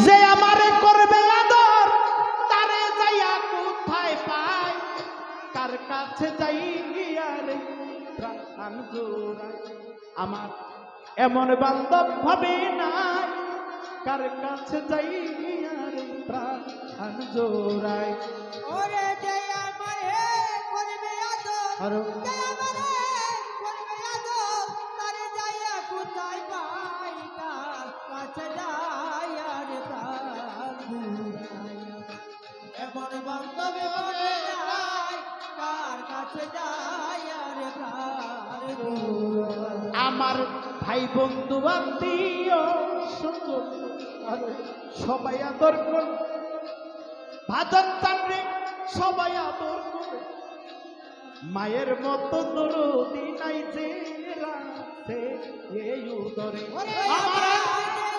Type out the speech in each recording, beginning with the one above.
যে আমারে করবে আদর তারে যাইয়া কোথায় পাই, কার কাছে যাইয়া রে প্রাণ জোড়াই। আমার এমন বান্ধব হবে নাই, কার কাছে যাইয়া রে প্রাণ জোড়াই। ওরে যে আমারে করবে আদর, যে আমারে করবে আদর তারে যাইয়া কোথায় পাই, কার কাছে যাইয়া রে প্রাণ জোড়াই। এমন বান্ধব হবে নাই, কার কাছে যাইয়া রে প্রাণ জোড়াই। আমার ভাই বন্ধু আত্মীয় স্বজন সবাই আদর করে, ভাজন চান্দ্রে সবাই আদর করে, মায়ের মতো দরদি নাই যে রাখছে এই উদরে। আমার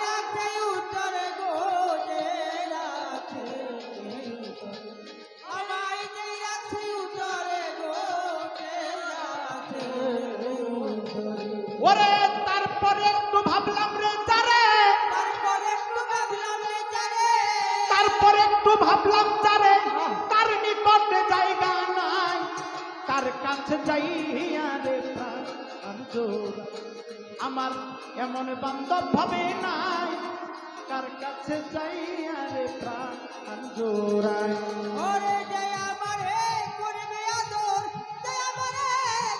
রাখছে উত্তরে গো, যে রাখছে আমায়, যে রাখছে উত্তরে গো, যে রাখছে উত্তরে। ওরে তারপরে একটু ভাবলাম রে যারে, তারপরে একটু ভাবলাম রে যারে, তারপরে একটু ভাবলাম যারে, তার নিকটে জায়গা নাই, তার কাছে যাইয়া রে প্রাণ জোড়াই। আমার এমন বান্ধব হবে নাই, কার কাছে যাইয়া রে প্রাণ জোড়াই। ওরে যে আমারে করবে আদর, যে আমারে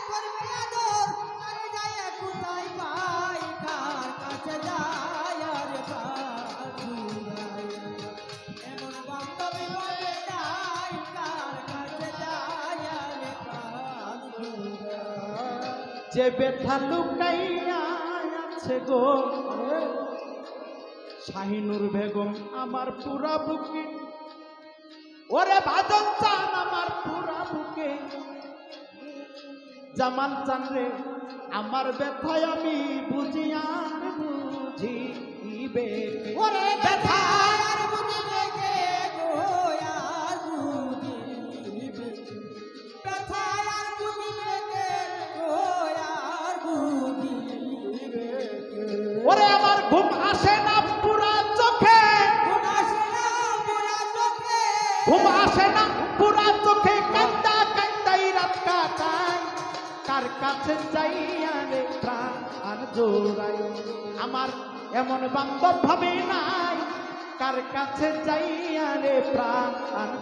করবে আদর তারে যাইয়া কোথায় পাই, কার কাছে যাইয়া রে প্রাণ জোড়াই। এমন বান্ধব হবে নাই, কার কাছে যাইয়া রে প্রাণ জোড়াই। যে ব্যথা লুকাইয়া আছে গো শাহিনুর বেগম আমার পুরা বুকে, ওরে ভাজন চান আমার পুরা বুকে, জামাল চান রে আমার ব্যথায় আমি বুঝি আর বুঝিবে। ওরে ব্যথার বুঝিবে কে গো, আর বুঝিবে ব্যথার বুঝিবে কে গো, আর বুঝিবে কে। ওরে আমার ঘুম আসে না পুরা চোখে, ঘুম আসে না পুরা চোখে, ঘুম আসে না পুরা চোখে, কান্দা কান্দাই রাত কাটাই, কার কাছে যাইয়া রে প্রাণ জোড়াই। আমার এমন বান্ধব ভাবে নাই, কার কাছে যাইয়া রে প্রাণ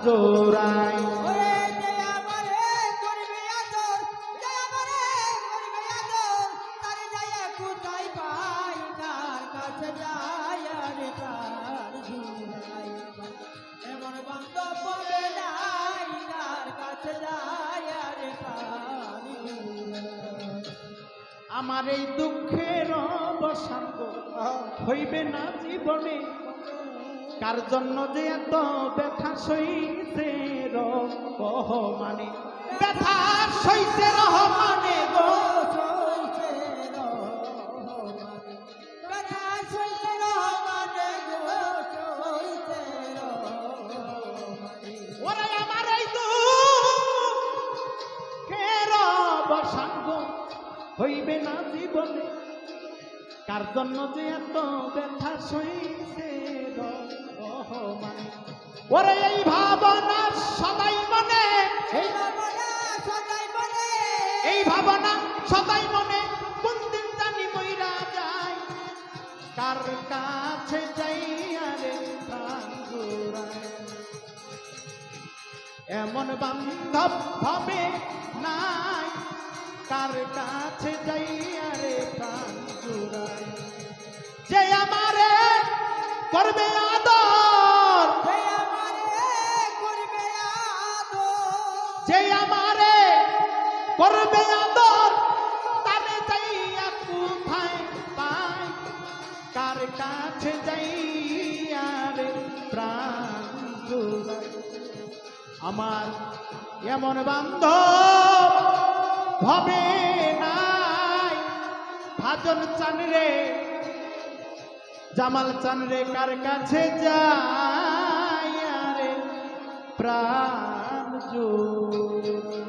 জোড়াই। ওরে যে আমারে করবে আদর, যে আমারে করবে আদর তারে যাইয়া কোথায় পাই, কার কাছে যাইয়া রে প্রাণ জোড়াই। এমন বান্ধব হবে নাই, কার কাছে যাইয়া রে প্রাণ জোড়াই। আমার এই দুঃখের অবসান হইবে না জীবনে, কার জন্য যে এত ব্যথা সইছে রহমানে, ব্যথা সইছে রহমানে গো। সইছে রহমানে, ব্যথা সইছে রহমানে গো, সইছে রহমানে। ওরে আমার এই দুঃখের অবসান হইবে না জীবনে, কার জন্য যে এত ব্যথা সইছে রহমানে। ওরে এই ভাবনা সদাই মনে, এই ভাবনা সদাই মনে, এই ভাবনা সদাই মনে, কোন দিন জানি মইরা যায়, কার কাছে যাইয়া রে প্রাণ জোড়াই। এমন বান্ধব হবে নাই, কার কাছে যাইয়া রে প্রাণ জোড়াই। যে আমারে করবে আদর, যে আমারে করবে আদর, যে আমারে করবে আদর তারে যাইয়া কোথায় পাই, কার কাছে যাইয়া রে প্রাণ জোড়াই। আমার এমন বান্ধব হবে নাই, ভাজন চান রে জামাল চান রে, কার কাছে যাইয়া রে প্রাণ জোড়াই।